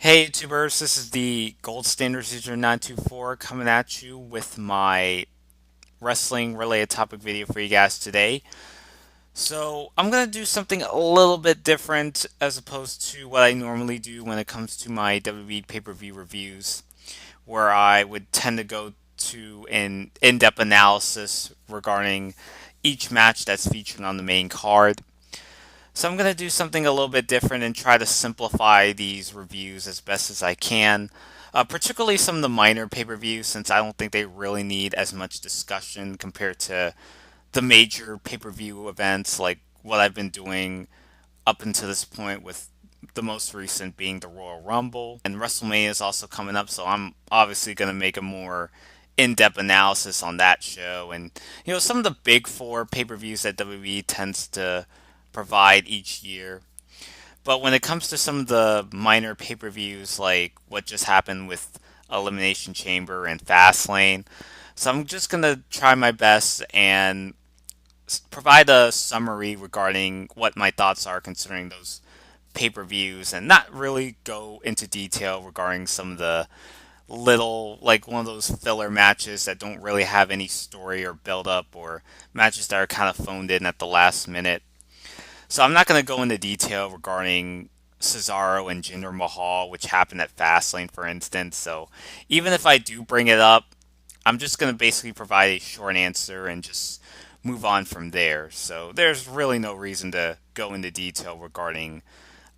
Hey YouTubers, this is the Gold Standards User 924 coming at you with my wrestling related topic video for you guys today. So I'm going to do something a little bit different as opposed to what I normally do when it comes to my WWE pay-per-view reviews, where I would tend to go to an in-depth analysis regarding each match that's featured on the main card. So I'm going to do something a little bit different and try to simplify these reviews as best as I can. Particularly some of the minor pay-per-views, since I don't think they really need as much discussion compared to the major pay-per-view events like what I've been doing up until this point, with the most recent being the Royal Rumble. And Wrestlemania is also coming up, so I'm obviously going to make a more in-depth analysis on that show. And, some of the big four pay-per-views that WWE tends to provide each year. But when it comes to some of the minor pay-per-views, like what just happened with Elimination Chamber and Fastlane, so I'm just gonna try my best and provide a summary regarding what my thoughts are concerning those pay-per-views, and not really go into detail regarding some of the little, like one of those filler matches that don't really have any story or build up, or matches that are kind of phoned in at the last minute. So I'm not going to go into detail regarding Cesaro and Jinder Mahal, which happened at Fastlane, for instance. So even if I do bring it up, I'm just going to basically provide a short answer and just move on from there. So there's really no reason to go into detail regarding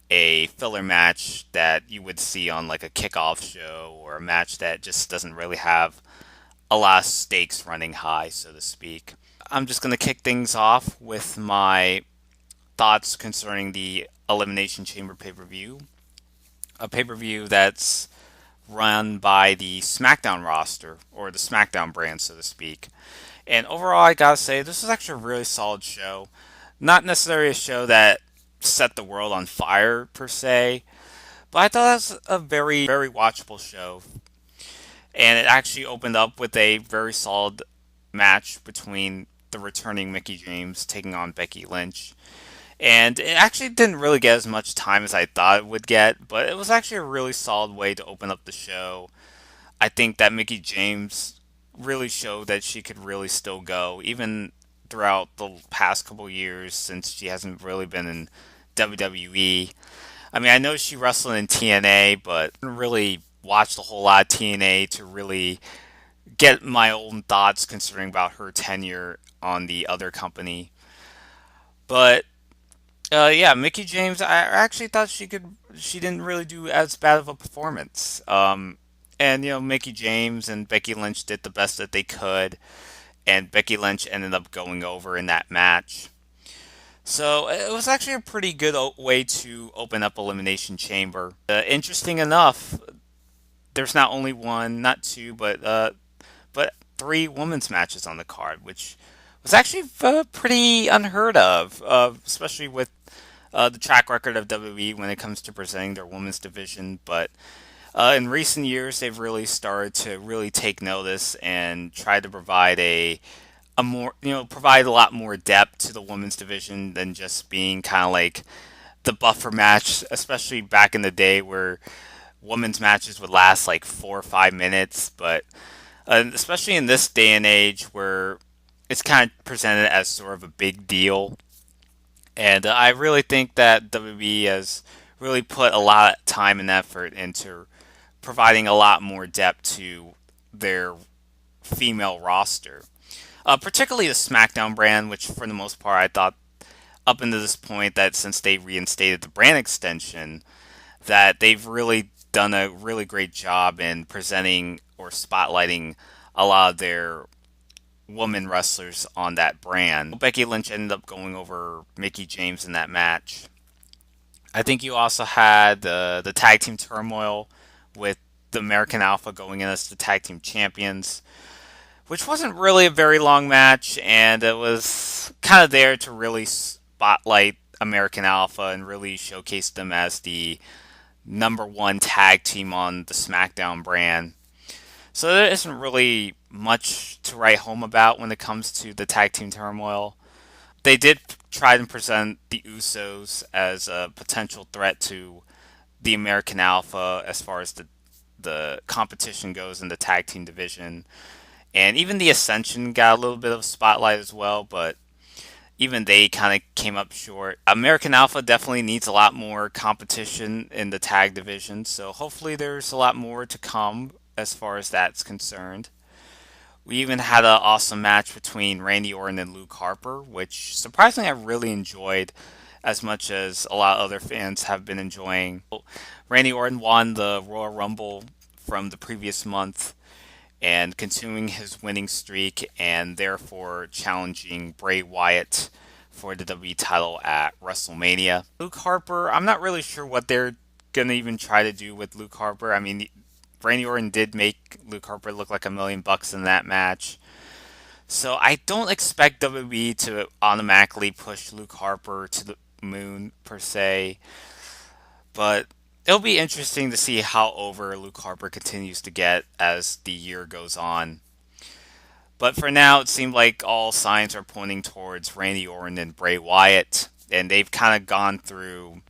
a filler match that you would see on like a kickoff show, or a match that just doesn't really have a lot of stakes running high, so to speak. I'm just going to kick things off with my thoughts concerning the Elimination Chamber pay per view. A pay per view that's run by the SmackDown roster, or the SmackDown brand, so to speak. And overall, I gotta say, this was actually a really solid show. Not necessarily a show that set the world on fire, per se, but I thought it was a very, very watchable show. And it actually opened up with a very solid match between the returning Mickie James taking on Becky Lynch. And it actually didn't really get as much time as I thought it would get, but it was actually a really solid way to open up the show. I think that Mickie James really showed that she could really still go, even throughout the past couple years, since she hasn't really been in WWE. I mean, I know she wrestled in TNA, but I didn't really watched a whole lot of TNA to really get my own thoughts concerning about her tenure on the other company. But yeah, Mickie James. I actually thought she could. She didn't really do as bad of a performance. And Mickie James and Becky Lynch did the best that they could, and Becky Lynch ended up going over in that match. So it was actually a pretty good way to open up Elimination Chamber. Interesting enough, there's not only one, not two, but three women's matches on the card, which was actually pretty unheard of, especially with the track record of WWE when it comes to presenting their women's division. But in recent years, they've really started to really take notice and try to provide a more, provide a lot more depth to the women's division than just being kind of like the buffer match, especially back in the day where women's matches would last like 4 or 5 minutes. But especially in this day and age where it's kind of presented as sort of a big deal. And I really think that WWE has really put a lot of time and effort into providing a lot more depth to their female roster. Particularly the SmackDown brand, which for the most part I thought up until this point, that since they reinstated the brand extension, that they've really done a really great job in presenting or spotlighting a lot of their woman wrestlers on that brand. Becky Lynch ended up going over Mickie James in that match. I think you also had the tag team turmoil with the American Alpha going in as the tag team champions, which wasn't really a very long match, and it was kind of there to really spotlight American Alpha and really showcase them as the number one tag team on the SmackDown brand. So there isn't really much to write home about when it comes to the tag team turmoil. They did try to present the Usos as a potential threat to the American Alpha as far as the competition goes in the tag team division. And even the Ascension got a little bit of spotlight as well, but even they kind of came up short. American Alpha definitely needs a lot more competition in the tag division, so hopefully there's a lot more to come as far as that's concerned. We even had an awesome match between Randy Orton and Luke Harper, which surprisingly I really enjoyed as much as a lot of other fans have been enjoying. Randy Orton won the Royal Rumble from the previous month and continuing his winning streak and therefore challenging Bray Wyatt for the WWE title at WrestleMania. Luke Harper, I'm not really sure what they're going to even try to do with Luke Harper. I mean, Randy Orton did make Luke Harper look like $1 million in that match. So I don't expect WWE to automatically push Luke Harper to the moon per se, but it'll be interesting to see how over Luke Harper continues to get as the year goes on. But for now, it seemed like all signs are pointing towards Randy Orton and Bray Wyatt, and they've kind of gone through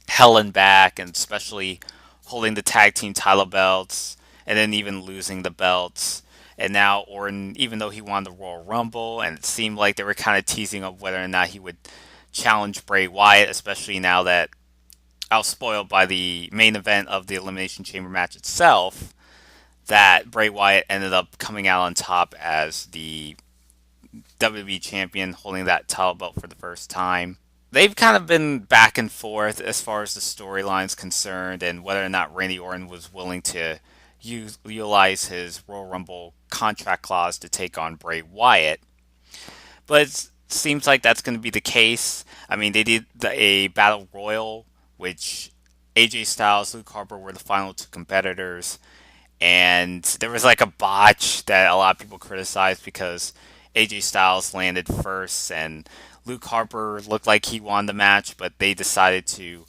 hell and back, and especially holding the tag team title belts, and then even losing the belts. And now Orton, even though he won the Royal Rumble, and it seemed like they were kind of teasing of whether or not he would challenge Bray Wyatt, especially now that I was spoiled by the main event of the Elimination Chamber match itself, that Bray Wyatt ended up coming out on top as the WWE champion, holding that title belt for the first time. They've kind of been back and forth as far as the storyline's concerned and whether or not Randy Orton was willing to utilize his Royal Rumble contract clause to take on Bray Wyatt. But it seems like that's going to be the case. I mean, they did a Battle Royal, which AJ Styles, Luke Harper were the final two competitors. And there was like a botch that a lot of people criticized because AJ Styles landed first and Luke Harper looked like he won the match, but they decided to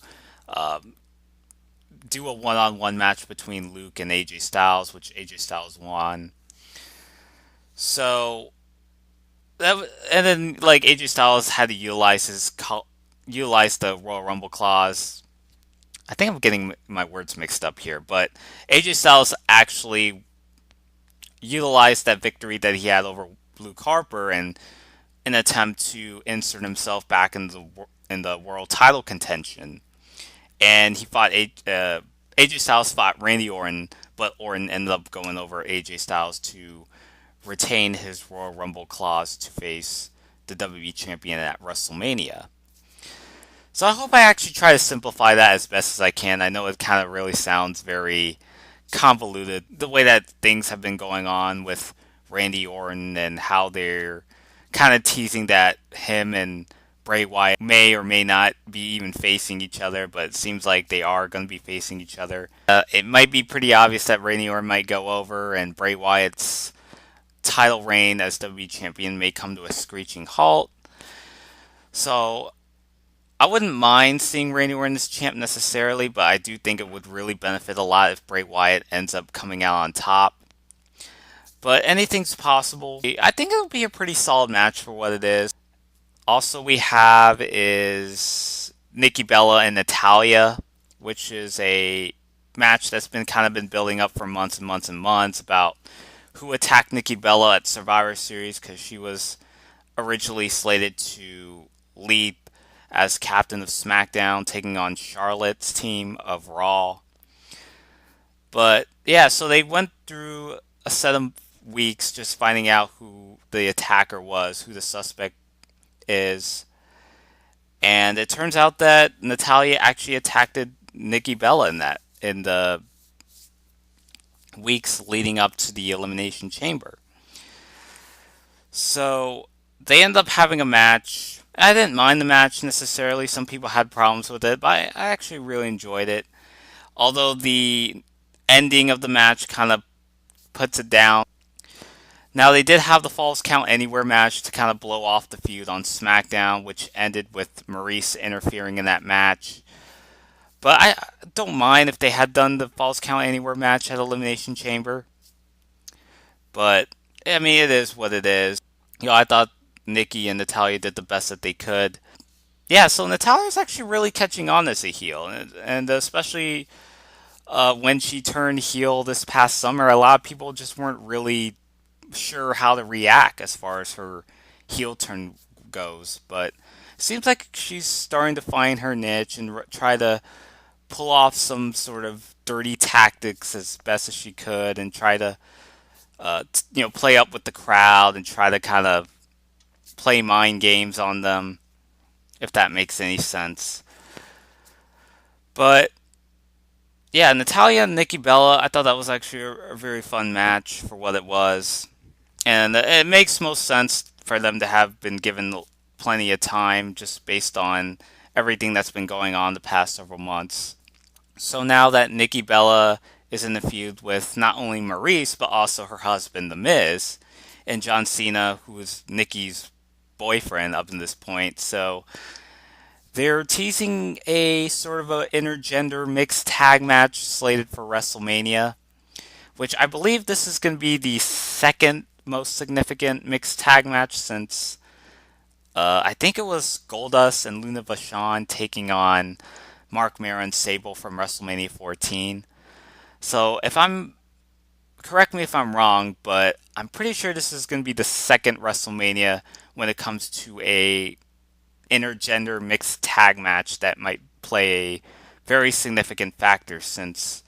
do a one-on-one match between Luke and AJ Styles, which AJ Styles won. So, and then like AJ Styles had to utilize the Royal Rumble clause. I think I'm getting my words mixed up here, but AJ Styles actually utilized that victory that he had over Luke Harper and an attempt to insert himself back in the world title contention. And he fought AJ Styles fought Randy Orton, but Orton ended up going over AJ Styles to retain his Royal Rumble clause to face the WWE champion at WrestleMania. So I hope I actually try to simplify that as best as I can. I know it kind of really sounds very convoluted, the way that things have been going on with Randy Orton and how they're kind of teasing that him and Bray Wyatt may or may not be even facing each other, but it seems like they are going to be facing each other. It might be pretty obvious that Randy Orton might go over and Bray Wyatt's title reign as WWE champion may come to a screeching halt. So I wouldn't mind seeing Randy Orton as champ necessarily, but I do think it would really benefit a lot if Bray Wyatt ends up coming out on top. But anything's possible. I think it'll be a pretty solid match for what it is. Also, we have is Nikki Bella and Natalia, which is a match that's been building up for months and months and months about who attacked Nikki Bella at Survivor Series because she was originally slated to lead as captain of SmackDown, taking on Charlotte's team of Raw. But yeah, so they went through a set of weeks just finding out who the attacker was, who the suspect is. And it turns out that Natalia actually attacked Nikki Bella in the weeks leading up to the Elimination Chamber. So they end up having a match. I didn't mind the match necessarily. Some people had problems with it, but I actually really enjoyed it. Although the ending of the match kind of puts it down. Now, they did have the Falls Count Anywhere match to kind of blow off the feud on SmackDown, which ended with Maurice interfering in that match. But I don't mind if they had done the Falls Count Anywhere match at Elimination Chamber. But, I mean, it is what it is. I thought Nikki and Natalia did the best that they could. Yeah, so Natalia's actually really catching on as a heel, and especially when she turned heel this past summer, a lot of people just weren't really sure how to react as far as her heel turn goes. But it seems like she's starting to find her niche and try to pull off some sort of dirty tactics as best as she could, and try to play up with the crowd and try to kind of play mind games on them, if that makes any sense. But yeah, Natalia and Nikki Bella, I thought that was actually a very fun match for what it was. And it makes most sense for them to have been given plenty of time just based on everything that's been going on the past several months. So now that Nikki Bella is in the feud with not only Maurice, but also her husband, The Miz, and John Cena, who is Nikki's boyfriend up to this point. So they're teasing a sort of a intergender mixed tag match slated for WrestleMania, which I believe this is going to be the second most significant mixed tag match since I think it was Goldust and Luna Vachon taking on Mark Mero and Sable from WrestleMania 14. So if I'm correct me if I'm wrong, but I'm pretty sure this is going to be the second WrestleMania when it comes to a intergender mixed tag match that might play a very significant factor since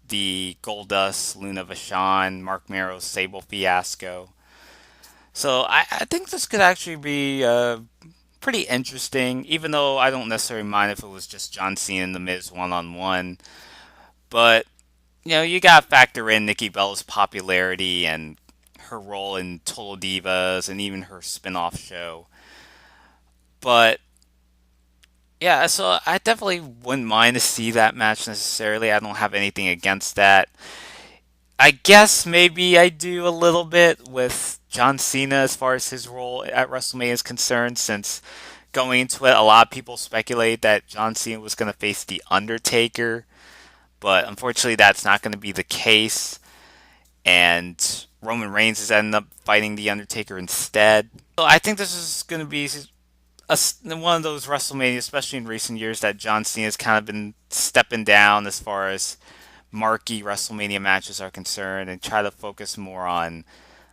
the Goldust, Luna Vachon, Mark Mero, Sable fiasco. So I think this could actually be pretty interesting, even though I don't necessarily mind if it was just John Cena and The Miz one on one. But, you gotta factor in Nikki Bella's popularity and her role in Total Divas and even her spin off show. But yeah, so I definitely wouldn't mind to see that match necessarily. I don't have anything against that. I guess maybe I do a little bit with John Cena as far as his role at WrestleMania is concerned, since going into it, a lot of people speculate that John Cena was going to face The Undertaker, but unfortunately, that's not going to be the case, and Roman Reigns is ending up fighting The Undertaker instead. So I think this is going to be one of those WrestleMania, especially in recent years, that John Cena's kind of been stepping down as far as marquee WrestleMania matches are concerned, and try to focus more on,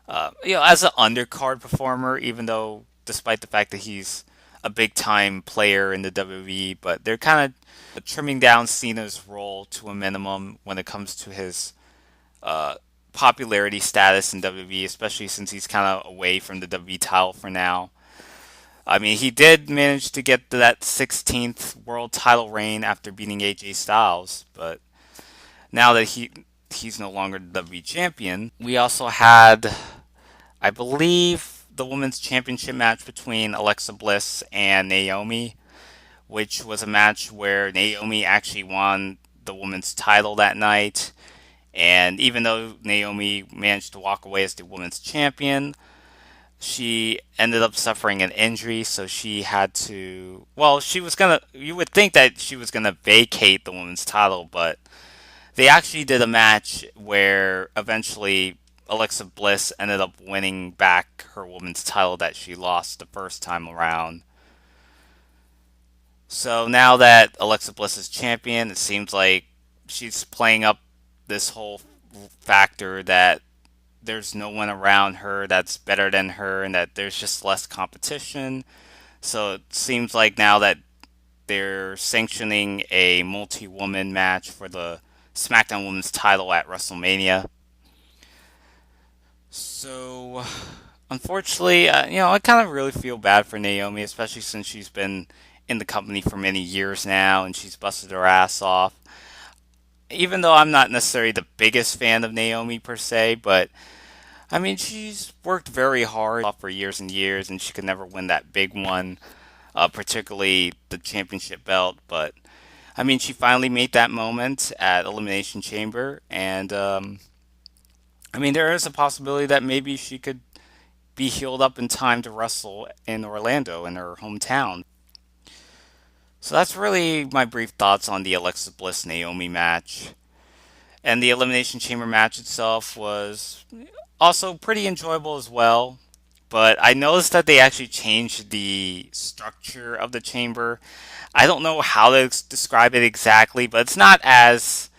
as an undercard performer, even though, despite the fact that he's a big time player in the WWE, but they're kind of trimming down Cena's role to a minimum when it comes to his uh, popularity status in WWE, especially since he's kind of away from the WWE title for now. I mean, he did manage to get to that 16th world title reign after beating AJ Styles, but now that he's no longer the WWE champion, we also had, I believe, the women's championship match between Alexa Bliss and Naomi, which was a match where Naomi actually won the women's title that night. And even though Naomi managed to walk away as the women's champion, she ended up suffering an injury, so she had to. Well, you would think that she was gonna vacate the women's title, but they actually did a match where eventually Alexa Bliss ended up winning back her women's title that she lost the first time around. So now that Alexa Bliss is champion, it seems like she's playing up this whole factor that there's no one around her that's better than her and that there's just less competition. So it seems like now that they're sanctioning a multi woman match for the SmackDown Women's title at WrestleMania. So, unfortunately, I kind of really feel bad for Naomi, especially since she's been in the company for many years now and she's busted her ass off. Even though I'm not necessarily the biggest fan of Naomi per se, but I mean, she's worked very hard for years and years, and she could never win that big one, particularly the championship belt. But I mean, she finally made that moment at Elimination Chamber, and I mean, there is a possibility that maybe she could be healed up in time to wrestle in Orlando, in her hometown. So that's really my brief thoughts on the Alexa Bliss Naomi match. And the Elimination Chamber match itself was also pretty enjoyable as well. but I noticed that they actually changed the structure of the chamber. I don't know how to describe it exactly, but it's not as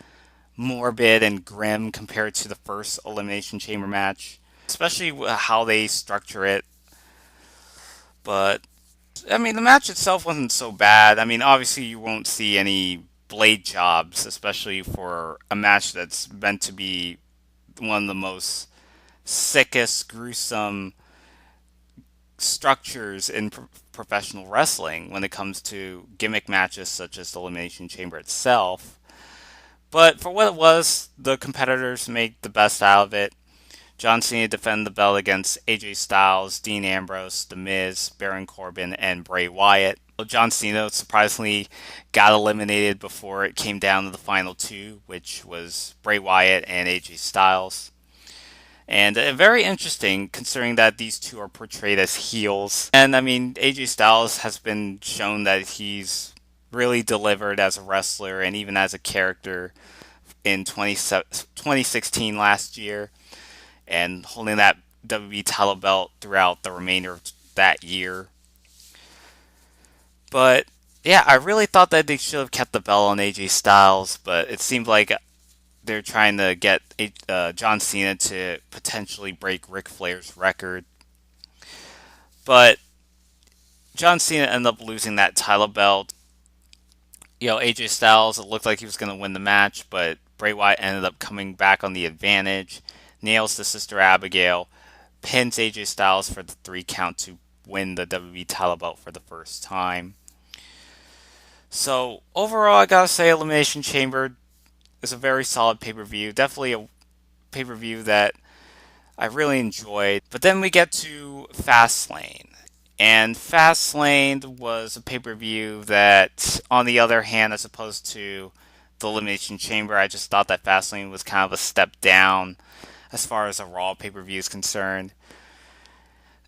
morbid and grim compared to the first Elimination Chamber match, especially how they structure it. But I mean, the match itself wasn't so bad. I mean, obviously, you won't see any blade jobs, especially for a match that's meant to be one of the most sickest, gruesome structures in professional wrestling when it comes to gimmick matches such as the Elimination Chamber itself. But for what it was, the competitors made the best out of it. John Cena defended the belt against AJ Styles, Dean Ambrose, The Miz, Baron Corbin, and Bray Wyatt. John Cena surprisingly got eliminated before it came down to the final two, which was Bray Wyatt and AJ Styles. And very interesting considering that these two are portrayed as heels. And I mean, AJ Styles has been shown that he's really delivered as a wrestler and even as a character in 2016 last year, and holding that WWE title belt throughout the remainder of that year. But yeah, I really thought that they should have kept the belt on AJ Styles, but it seemed like they're trying to get John Cena to potentially break Ric Flair's record. But John Cena ended up losing that title belt. AJ Styles, it looked like he was going to win the match, but Bray Wyatt ended up coming back on the advantage, nails the Sister Abigail, pins AJ Styles for the 3 count to win the WWE title belt for the first time. So overall, I gotta say, Elimination Chamber is a very solid pay-per-view. Definitely a pay-per-view that I really enjoyed. But then we get to Fastlane. And Fastlane was a pay-per-view that, on the other hand, as opposed to the Elimination Chamber, I just thought that Fastlane was kind of a step down as far as a Raw pay-per-view is concerned.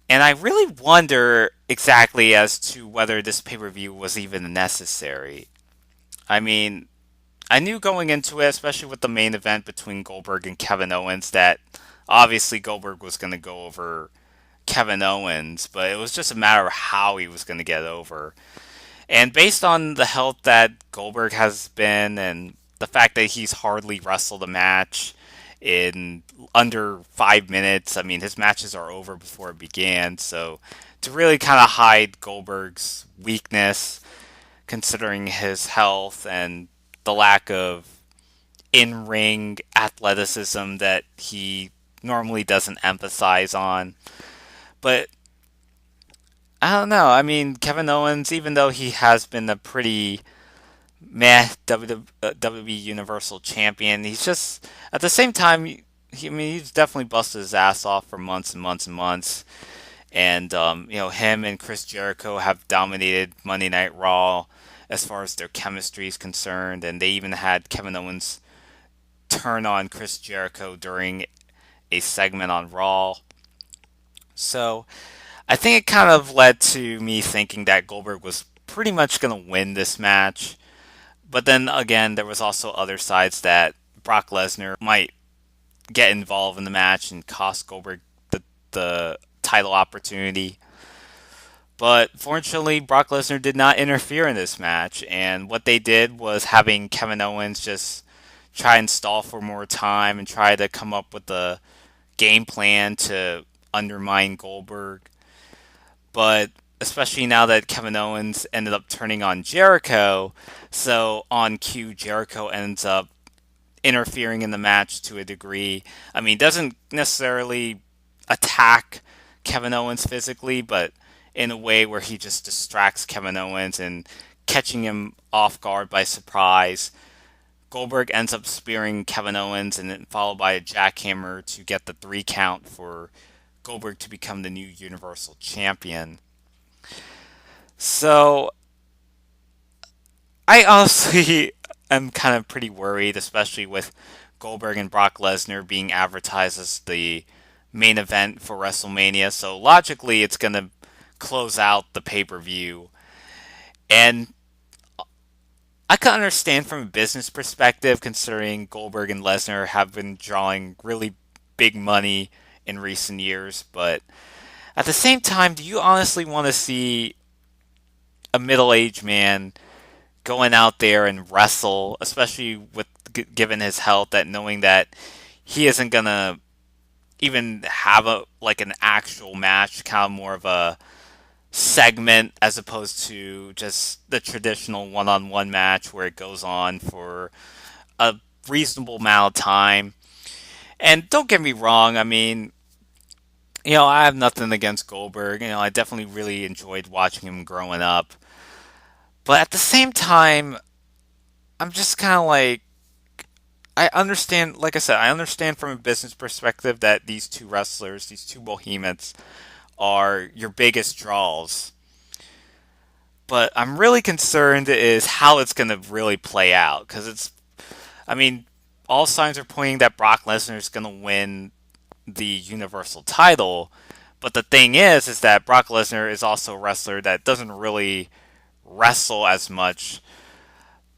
And I really wonder exactly as to whether this pay-per-view was even necessary. I mean, I knew going into it, especially with the main event between Goldberg and Kevin Owens, that obviously Goldberg was going to go over Kevin Owens, but it was just a matter of how he was going to get over. And based on the health that Goldberg has been and the fact that he's hardly wrestled a match in under 5 minutes, I mean, his matches are over before it began. So to really kind of hide Goldberg's weakness, considering his health and the lack of in ring athleticism that he normally doesn't emphasize on. But I don't know. I mean, Kevin Owens, even though he has been a pretty meh WWE Universal Champion, he's just at the same time. He's definitely busted his ass off for months and months and months. And him and Chris Jericho have dominated Monday Night Raw as far as their chemistry is concerned, and they even had Kevin Owens turn on Chris Jericho during a segment on Raw. So I think it kind of led to me thinking that Goldberg was pretty much going to win this match. But then again, there was also other sides that Brock Lesnar might get involved in the match and cost Goldberg the title opportunity. But fortunately, Brock Lesnar did not interfere in this match, and what they did was having Kevin Owens just try and stall for more time and try to come up with a game plan to undermine Goldberg. But especially now that Kevin Owens ended up turning on Jericho, so on cue, Jericho ends up interfering in the match to a degree. I mean, doesn't necessarily attack Kevin Owens physically, but in a way where he just distracts Kevin Owens and catching him off guard by surprise. Goldberg ends up spearing Kevin Owens and then followed by a jackhammer to get the 3 count for Goldberg to become the new Universal Champion. So, I honestly am kind of pretty worried, especially with Goldberg and Brock Lesnar being advertised as the main event for WrestleMania. So, logically, it's going to close out the pay-per-view. And I can understand from a business perspective, considering Goldberg and Lesnar have been drawing really big money in recent years, but At the same time, do you honestly want to see a middle-aged man going out there and wrestle, especially with given his health, that knowing that he isn't gonna even have a like an actual match, kind of more of a segment as opposed to just the traditional one-on-one match where it goes on for a reasonable amount of time. And don't get me wrong, I mean, I have nothing against Goldberg. I definitely really enjoyed watching him growing up. But at the same time, I'm just kind of like, I understand, like I said, I understand from a business perspective that these two wrestlers, these two behemoths, are your biggest draws. But I'm really concerned is how it's going to really play out. Because I mean, all signs are pointing that Brock Lesnar is going to win the Universal title. But the thing is that Brock Lesnar is also a wrestler that doesn't really wrestle as much.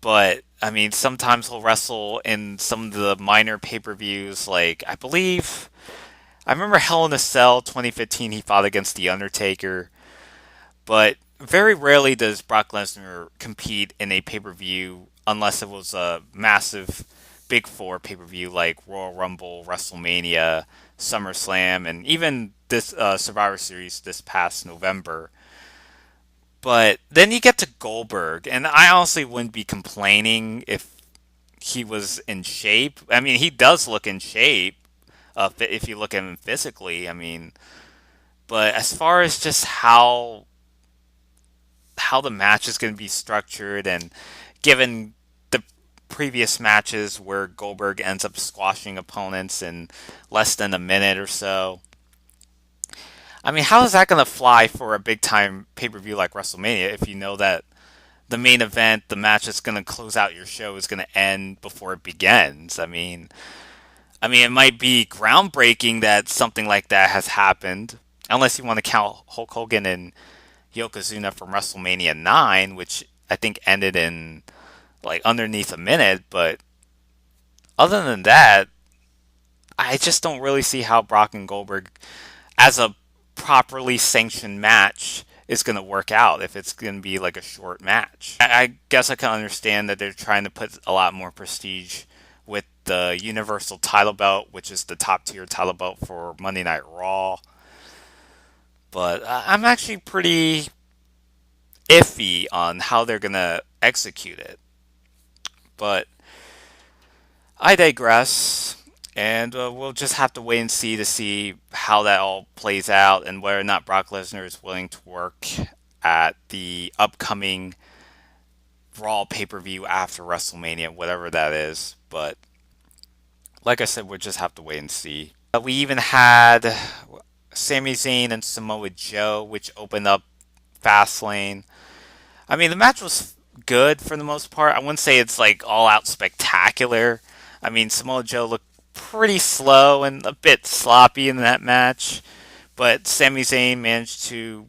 But I mean, sometimes he'll wrestle in some of the minor pay-per-views. Like I remember Hell in a Cell 2015. He fought against The Undertaker, but very rarely does Brock Lesnar compete in a pay-per-view unless it was a massive Big Four pay-per-view like Royal Rumble, WrestleMania, SummerSlam, and even this Survivor Series this past November. But then you get to Goldberg, and I honestly wouldn't be complaining if he was in shape. I mean, he does look in shape if you look at him physically. I mean, but as far as just how the match is going to be structured, and given the previous matches where Goldberg ends up squashing opponents in less than a minute or so, I mean, how is that going to fly for a big time pay per view like WrestleMania if you know that the main event, the match that's going to close out your show, is going to end before it begins? I mean, it might be groundbreaking that something like that has happened, unless you want to count Hulk Hogan and Yokozuna from WrestleMania 9, which I think ended in like underneath a minute. But other than that, I just don't really see how Brock and Goldberg, as a properly sanctioned match, is going to work out if it's going to be like a short match. I guess I can understand that they're trying to put a lot more prestige with the Universal title belt, which is the top tier title belt for Monday Night Raw. But I'm actually pretty iffy on how they're going to execute it. But I digress. And we'll just have to wait and see how that all plays out and whether or not Brock Lesnar is willing to work at the upcoming Raw pay-per-view after WrestleMania, whatever that is. But like I said, we'll just have to wait and see. We even had Sami Zayn and Samoa Joe, which opened up Fastlane. I mean, the match was good for the most part. I wouldn't say it's like all out spectacular. I mean, Samoa Joe looked pretty slow and a bit sloppy in that match, but Sami Zayn managed to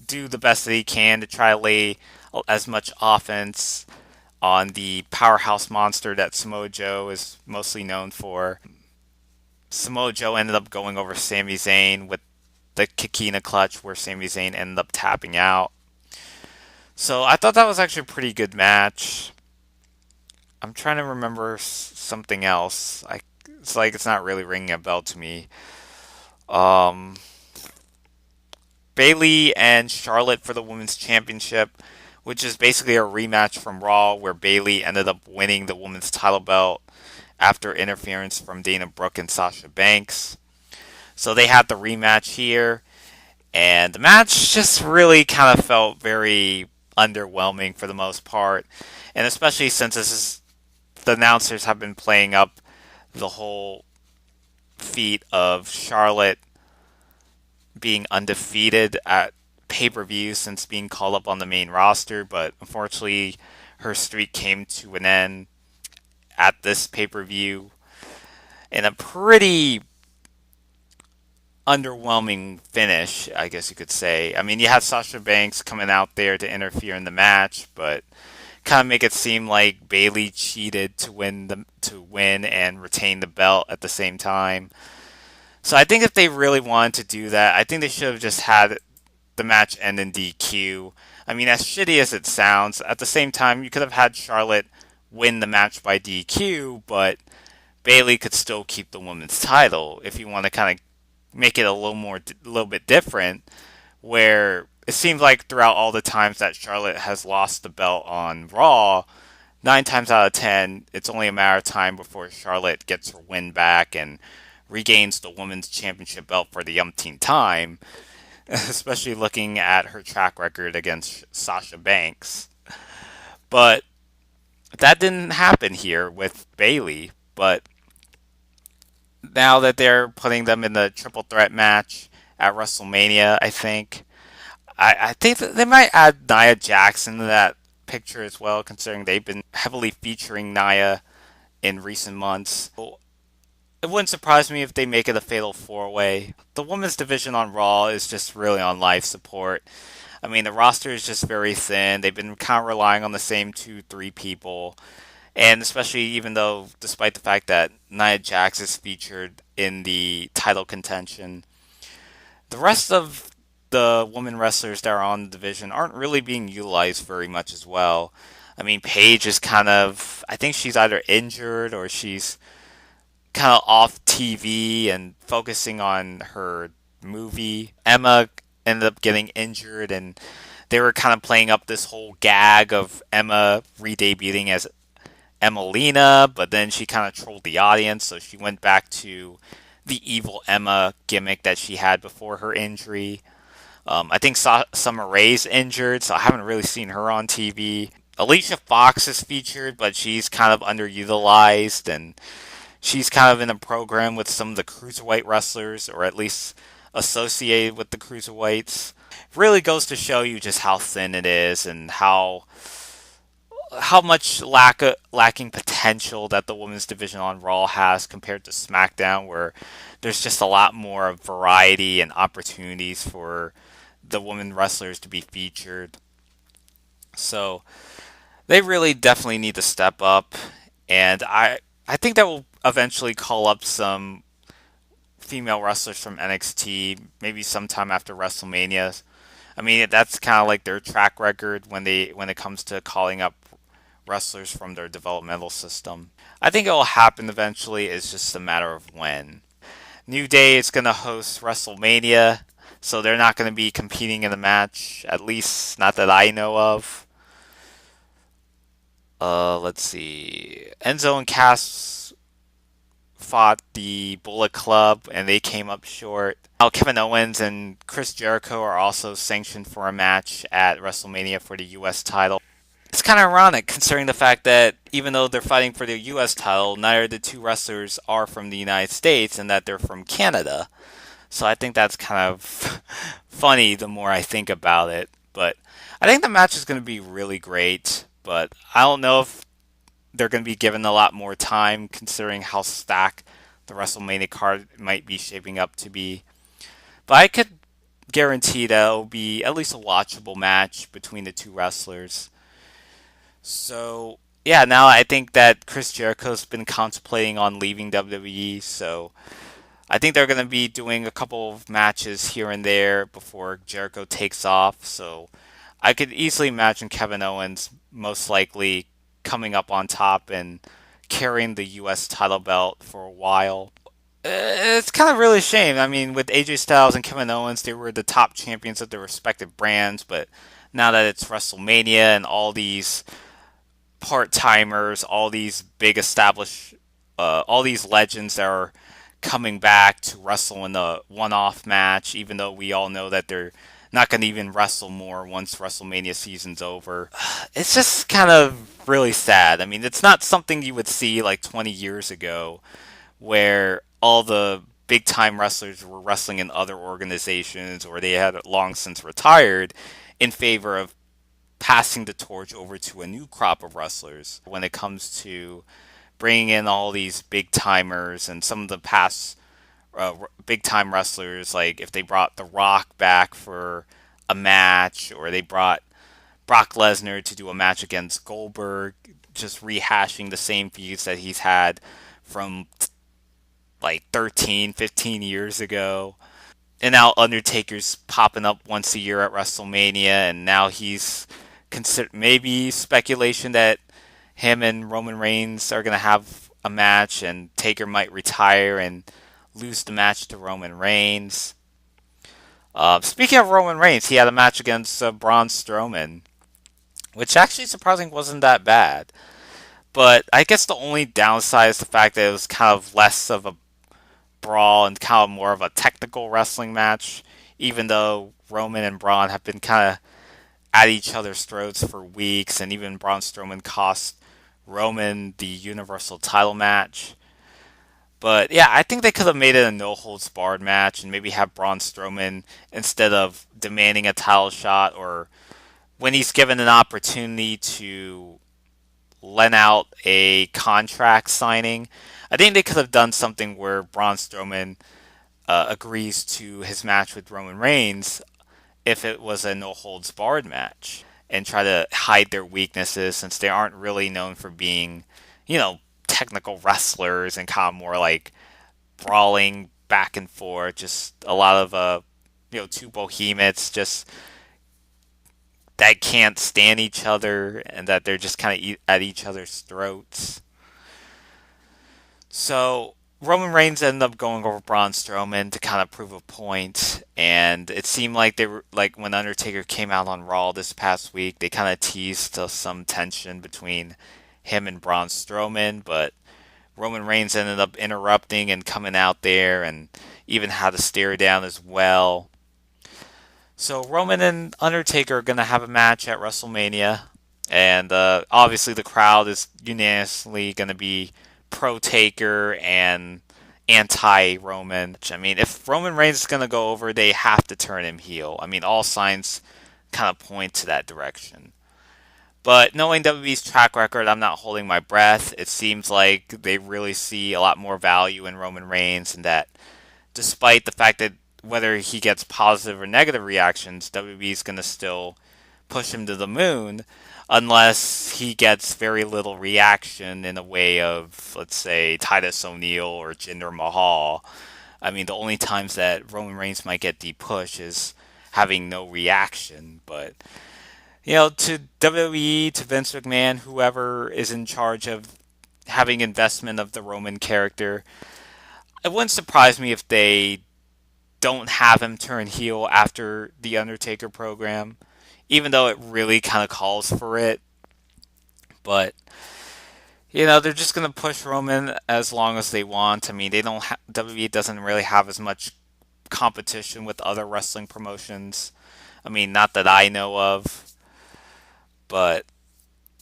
do the best that he can to try to lay as much offense on the powerhouse monster that Samoa Joe is mostly known for. Samoa Joe ended up going over Sami Zayn with the Kikina clutch, where Sami Zayn ended up tapping out. So I thought that was actually a pretty good match. I'm trying to remember something else. It's like it's not really ringing a bell to me. Um, Bayley and Charlotte for the Women's Championship, which is basically a rematch from Raw, where Bayley ended up winning the Women's title belt after interference from Dana Brooke and Sasha Banks. So they had the rematch here, and the match just really kind of felt very underwhelming for the most part, and especially since the announcers have been playing up the whole feat of Charlotte being undefeated at pay-per-view since being called up on the main roster, but unfortunately her streak came to an end at this pay-per-view in a pretty underwhelming finish, I guess you could say. I mean, you had Sasha Banks coming out there to interfere in the match, but kind of make it seem like Bayley cheated to win and retain the belt at the same time. So I think if they really wanted to do that, I think they should have just had the match end in DQ. I mean, as shitty as it sounds, at the same time, you could have had Charlotte win the match by DQ, but Bayley could still keep the women's title if you want to kind of make it a little bit different. Where it seems like throughout all the times that Charlotte has lost the belt on Raw, 9 times out of 10, it's only a matter of time before Charlotte gets her win back and regains the women's championship belt for the umpteenth time, especially looking at her track record against Sasha Banks. But that didn't happen here with Bayley. But now that they're putting them in the triple threat match at WrestleMania, I think that they might add Nia Jackson to that picture as well, considering they've been heavily featuring Nia in recent months. It wouldn't surprise me if they make it a fatal four way. The women's division on Raw is just really on life support. I mean, the roster is just very thin. They've been kind of relying on the same two, three people. And especially even though, despite the fact that Nia Jax is featured in the title contention, the rest of the women wrestlers that are on the division aren't really being utilized very much as well. I mean, Paige is I think she's either injured or she's kind of off TV and focusing on her movie. Emma ended up getting injured, and they were kind of playing up this whole gag of Emma re-debuting as Emelina, but then she kind of trolled the audience, so she went back to the evil Emma gimmick that she had before her injury. I think Summer Rae's injured, so I haven't really seen her on TV. Alicia Fox is featured, but she's kind of underutilized, and she's kind of in a program with some of the cruiserweight wrestlers, or at least associated with the cruiserweights. It really goes to show you just how thin it is and how much lacking potential that the women's division on Raw has compared to SmackDown, where there's just a lot more variety and opportunities for the women wrestlers to be featured. So they really definitely need to step up, and I think that will eventually call up some female wrestlers from NXT, maybe sometime after WrestleMania. I mean, that's kind of like their track record when it comes to calling up wrestlers from their developmental system. I think it will happen eventually. It's just a matter of when. New Day is going to host WrestleMania, so they're not going to be competing in the match, at least not that I know of. Let's see. Enzo and Cass fought the Bullet Club, and they came up short. Now Kevin Owens and Chris Jericho are also sanctioned for a match at WrestleMania for the U.S. title. It's kind of ironic considering the fact that even though they're fighting for the U.S. title, neither of the two wrestlers are from the United States and that they're from Canada. So I think that's kind of funny the more I think about it. But I think the match is going to be really great. But I don't know if they're going to be given a lot more time considering how stacked the WrestleMania card might be shaping up to be. But I could guarantee that it'll be at least a watchable match between the two wrestlers. So, yeah, now I think that Chris Jericho's been contemplating on leaving WWE, so I think they're going to be doing a couple of matches here and there before Jericho takes off, so I could easily imagine Kevin Owens most likely coming up on top and carrying the US title belt for a while. It's kind of really a shame. I mean, with AJ Styles and Kevin Owens, they were the top champions of their respective brands, but now that it's WrestleMania and all these part timers, all these big established, all these legends that are coming back to wrestle in the one off match, even though we all know that they're not going to even wrestle more once WrestleMania season's over. It's just kind of really sad. I mean, it's not something you would see like 20 years ago where all the big time wrestlers were wrestling in other organizations or they had long since retired in favor of passing the torch over to a new crop of wrestlers when it comes to bringing in all these big timers and some of the past big time wrestlers, like if they brought The Rock back for a match or they brought Brock Lesnar to do a match against Goldberg, just rehashing the same feuds that he's had from like 13, 15 years ago. And now Undertaker's popping up once a year at WrestleMania, and now he's consider maybe speculation that him and Roman Reigns are gonna have a match, and Taker might retire and lose the match to Roman Reigns. Speaking of Roman Reigns, he had a match against Braun Strowman, which actually surprisingly wasn't that bad. But I guess the only downside is the fact that it was kind of less of a brawl and kind of more of a technical wrestling match, even though Roman and Braun have been kind of at each other's throats for weeks, and even Braun Strowman cost Roman the Universal title match. But yeah, I think they could have made it a no holds barred match and maybe have Braun Strowman, instead of demanding a title shot, or when he's given an opportunity to lend out a contract signing, I think they could have done something where Braun Strowman agrees to his match with Roman Reigns if it was a no holds barred match, and try to hide their weaknesses, since they aren't really known for being, technical wrestlers, and kind of more like brawling back and forth. Just a lot of two behemoths just that can't stand each other, and that they're just kind of at each other's throats. So Roman Reigns ended up going over Braun Strowman to kind of prove a point, and it seemed like they were like when Undertaker came out on Raw this past week, they kind of teased some tension between him and Braun Strowman, but Roman Reigns ended up interrupting and coming out there, and even had to stare down as well. So Roman and Undertaker are gonna have a match at WrestleMania, and obviously the crowd is unanimously gonna be pro Taker and anti Roman. I mean, if Roman Reigns is gonna go over, they have to turn him heel. I mean, all signs kind of point to that direction. But knowing WWE's track record, I'm not holding my breath. It seems like they really see a lot more value in Roman Reigns, and that despite the fact that whether he gets positive or negative reactions, WWE is going to still push him to the moon unless he gets very little reaction in the way of, let's say, Titus O'Neil or Jinder Mahal. I mean, the only times that Roman Reigns might get the push is having no reaction. But, to WWE, to Vince McMahon, whoever is in charge of having investment of the Roman character, it wouldn't surprise me if they don't have him turn heel after the Undertaker program, even though it really kind of calls for it. But they're just gonna push Roman as long as they want. I mean, they don't. WWE doesn't really have as much competition with other wrestling promotions. I mean, not that I know of, but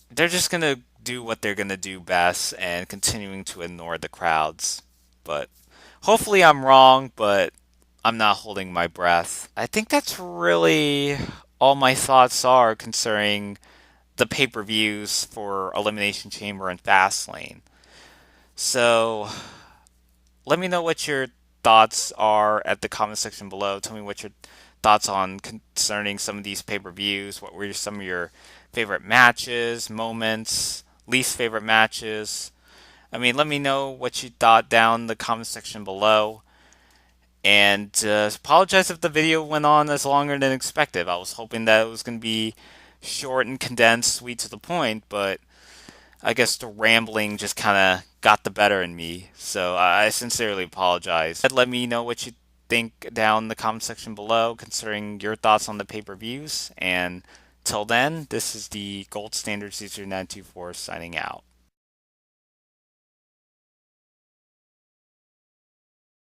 they're just gonna do what they're gonna do best and continuing to ignore the crowds. But hopefully I'm wrong, but I'm not holding my breath. I think that's really all my thoughts are concerning the pay per views for Elimination Chamber and Fastlane. So let me know what your thoughts are at the comment section below. Tell me what your thoughts on concerning some of these pay per views. What were some of your favorite matches, moments, least favorite matches? I mean, let me know what you thought down in the comment section below. And apologize if the video went on as longer than expected. I was hoping that it was going to be short and condensed, sweet to the point, but I guess the rambling just kind of got the better in me. So I sincerely apologize. Let me know what you think down in the comment section below concerning your thoughts on the pay-per-views. And till then, this is the Gold Standard Caesar 924 signing out.